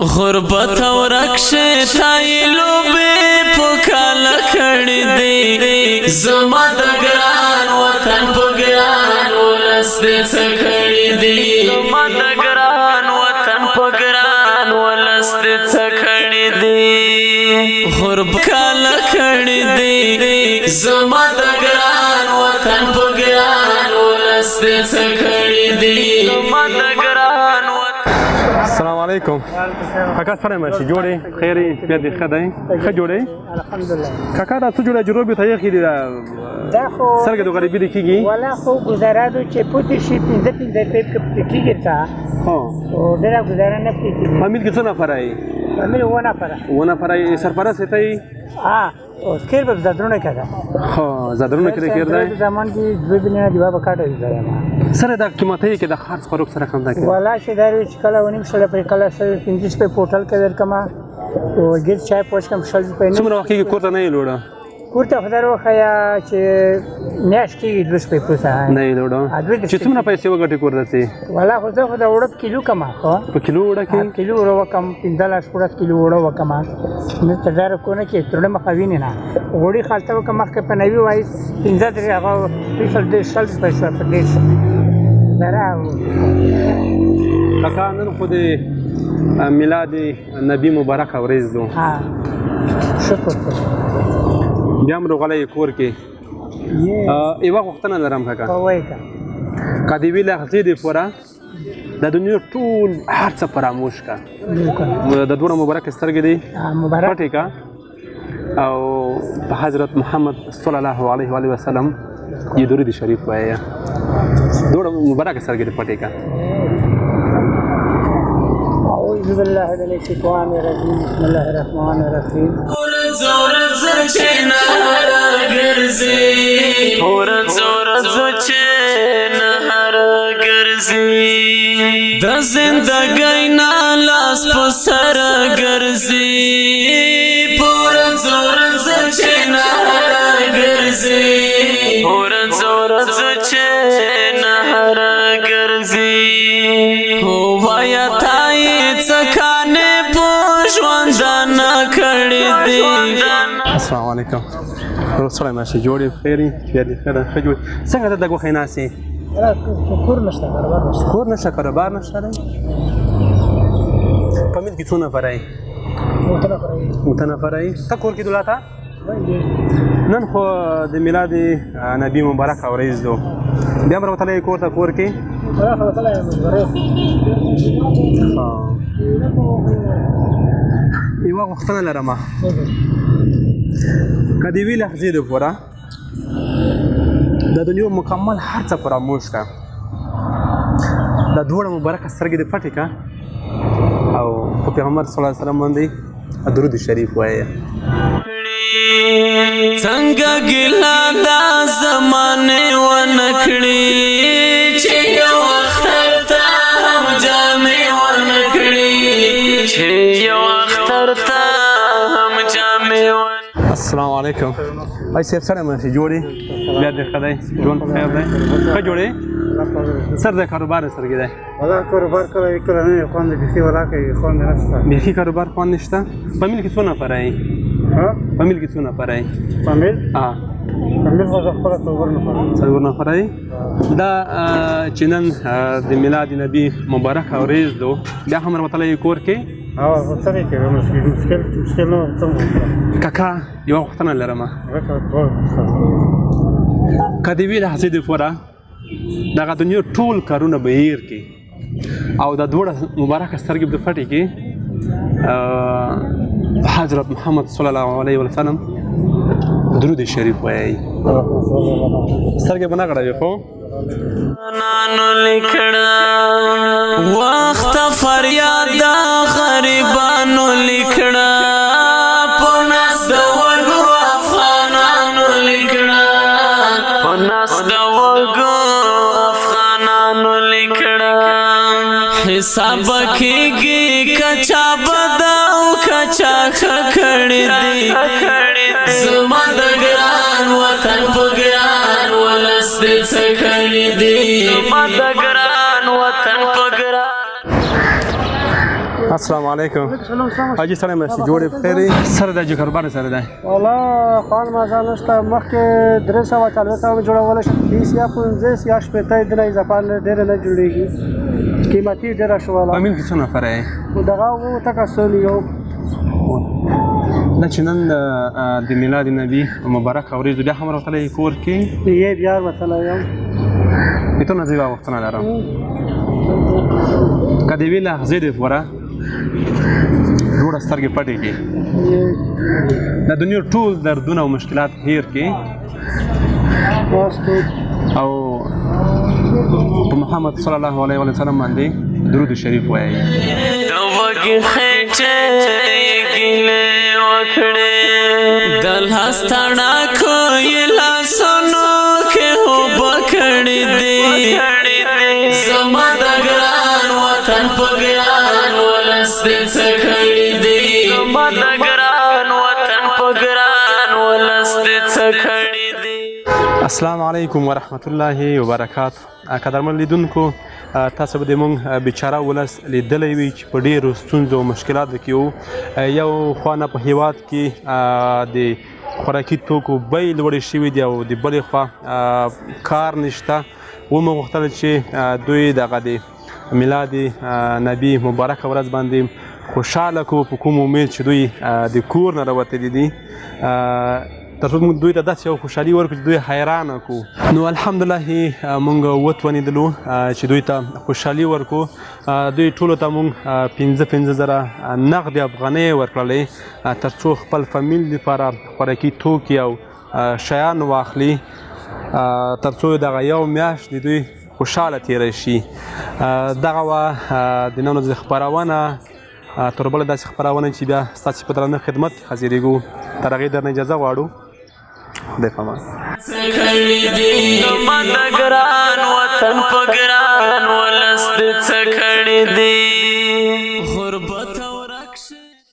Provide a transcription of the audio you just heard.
غربت اور رکشه تایلو بے پکال کھڑی دی زما د ګران وطن په ګران ولس دې څخړی دی زما د ګران وطن په ګران ولس دې څخړی دی غربت کال کھڑی دی زما د ګران وطن په ګران ولس دې څخړی دی زما د ګران السلام علیکم کاکا سره ماشي جوړې خیرې بیا دې ښه دی ښه جوړې الحمدلله کاکا دا څه جوړه جوړې ته یې خېدي دا خو سرګې د غریبي دې کېږي ولا خو ګزاره دو چې پوتې شي پنځه پیپ کېږي تا هو او ډېره ګزاره نه کېږي فامیل کې څه نفر یې فامیل ونه نفره سرپرست ته یې او خیر به زادرونه کړه هو زادرونه کې کېږي زمان کې دوی بلنه دی بابا کاټه دی سره دا قیمته کې د خرڅ خروج سره کم ده ولا چې دا چې کله ونیم شل په کله 15 په پورتال کې ورکما او ګیر چای پوښ کم شل په نه څومره وخت کې کوته نه لوړه کوته خدای خیا چې میاش کې دوس په پوسه نه لوړه چې څومره پیسې وګټي کور دسي ولا خو زه خدای وړت کیلو کما خو په کیلو وړه کې کیلو وړو کم 15 کیلو وړو وکما نو تدار کو نه کې ترنه مخاوینه نه وړي خالته وکما کې په نوی وای 15 درې هغه شل پیسې په دې کاکا نن خو د میلاد نبی مبارک ورځ ده شکر بیا هم راغلی کور کې یوه غوښتنه لرم کاکا که د یوې لحظې دپاره د دنیا ټول هر څه فراموش کا د دوړه مبارک سترګې دي پټې کا او په حضرت محمد صلی الله علیه و وسلم یہ درود شریف وایه دوړه مبارک سترګې دي پټې کا أعوذ بالله من الشيطان الرجيم بسم الله الرحمن الرحيم زور زچنا ګرځي اور زور زچنا ګرځي د زندګۍ نه لاس په سر ګرځي پور زور زچنا ګرځي اور زور زچنا ګرځي هو وایا څکانه پوښوندان کړی دی السلام علیکم رسول ماشي جوړې خیرې بیا دې ښه ده ښه جوړې څنګه ته د ګوښې ناستې کور نشته کاروبار نشته کور نشته کاروبار نشته دی فامیل کې څو نفر یې اوته نفر یې ته کور کې دولاته نن خو د میلاد نبی مبارک ورځ ده بیا هم راوتلی کور ته کور کې یوه غوښتنه لرمه که د یوې لحظې دپاره د دنیا مکمل هر څه فراموش کا دا دوړه مبارکه سترګې دې پټې کا او په پیغمبر صلی الله علیه وسلم باندې درود شریف وایه څنګه ګیله دا زمانې ونکړي چې یو اختر ته هم جامې ونکړي چې یو اختر ته هم جامې السلام علیکم بھائی صاحب سره ماشي جوړې بیا دې ښه دی ژوند په خیر دی ښه جوړې سر د کاروبار سرګې دی ولا کاروبار کوي کله نه خوند بيخي ولا کوي خوند نشته بيخي کاروبار خوند نشته فامیل کې څو نفر یې فامیل کې څو نفر یې فامیل فامیل خو خپل څلور نفر یې دا چې نن د میلاد نبی مبارک ورځ ده بیا هم راوتلی کور کې څنګه کې مشکل نو کاکا یوه غوښتنه لرمه که د یوې لحظې دپاره دغه دنیا ټول کارونه به هیر کړي او د دوړه مبارکه سترګې به پټې کړي حضرت محمد صلی الله علیه وسلم درود شریف وایي سترګې به نه غړوي خو نانو لیکړه وخت فریاد د غریبانو لیکړه په ناس د وګو افغانانو لیکړه په ناس د وګو افغانانو لیکړه حساب کېږي کچا بدا او کچا کړي دی زما د ګران وطن په ګران ولس دې څه کړي دی زما د ګران وطن په ګران السلام علیکم حاجي سره مې جوړې خیرې سره د کاروبار سره دی والله خان مازال نشته مخکې 340 جوړول شي 20 یا 15 یا 15 دنه اضافه ډېر نه جوړېږي قیمتي ډېره شو والله فامیل کې څو نفر یې دغه وو تکسل یو دا چې نن د میلاد نبی مبارک ورځ بیا هم راوتلی کور کې یې بیا وتلی یم ته نه زیبا وختونه لرم که د یوې لحظې دپاره جوړه سترګې پټې کړي د دنیا ټول دردونه او مشکلات هیر کړي او په محمد صلی الله علیه وسلم باندې درود شریف وایي د وږي خېټې ګیلې وکړې د لاس تڼاکو یې لاسونو کې اوبه کړې دي زما د ګران وطن په ګران ولس دې څه کړي دي زما د ګران وطن په ګران ولس دې څه کړي دي. السلام علیکم ورحمت الله وبرکاته. قدرمن لیدونکو تاسو به د مونږ بیچاره ولس لیدلی وي چې په ډېرو ستونزو او مشکلاتو کې وو. یو خوا نه په هیواد کې د خوراکي توکو بیې لوړې شوي دي او د بلې خوا کار نشته. ومو غوښتل چې دوی دغه د میلاد نبی مبارکه ورځ باندې خوشحاله کړو په کوم امید چې دوی د کور نه راوتلي دي تر څو موږ دوی ته داسې یو خوشحالي ورکړو چې دوی حیرانه کړو. نو الحمدلله موږ وتوانېدلو چې دوی ته خوشحالي ورکړو. دوی ټولو ته موږ 15,000 نغدې افغانۍ ورکړلې تر څو خپل فامیل لپاره خوراکي توکي او شیان واخلي تر څو دغه یو میاشت د دوی خوشحاله تېره شي. دغه وه د نن ورځې خپرونه تر بله داسې خپرونه چې بیا ستاسې په درانه خدمت کې حاضرېږو. تر هغې درنه اجازه غواړو. خدای په امان. زما د ګران وطن په ګران ولس دې څه کړي دي غربت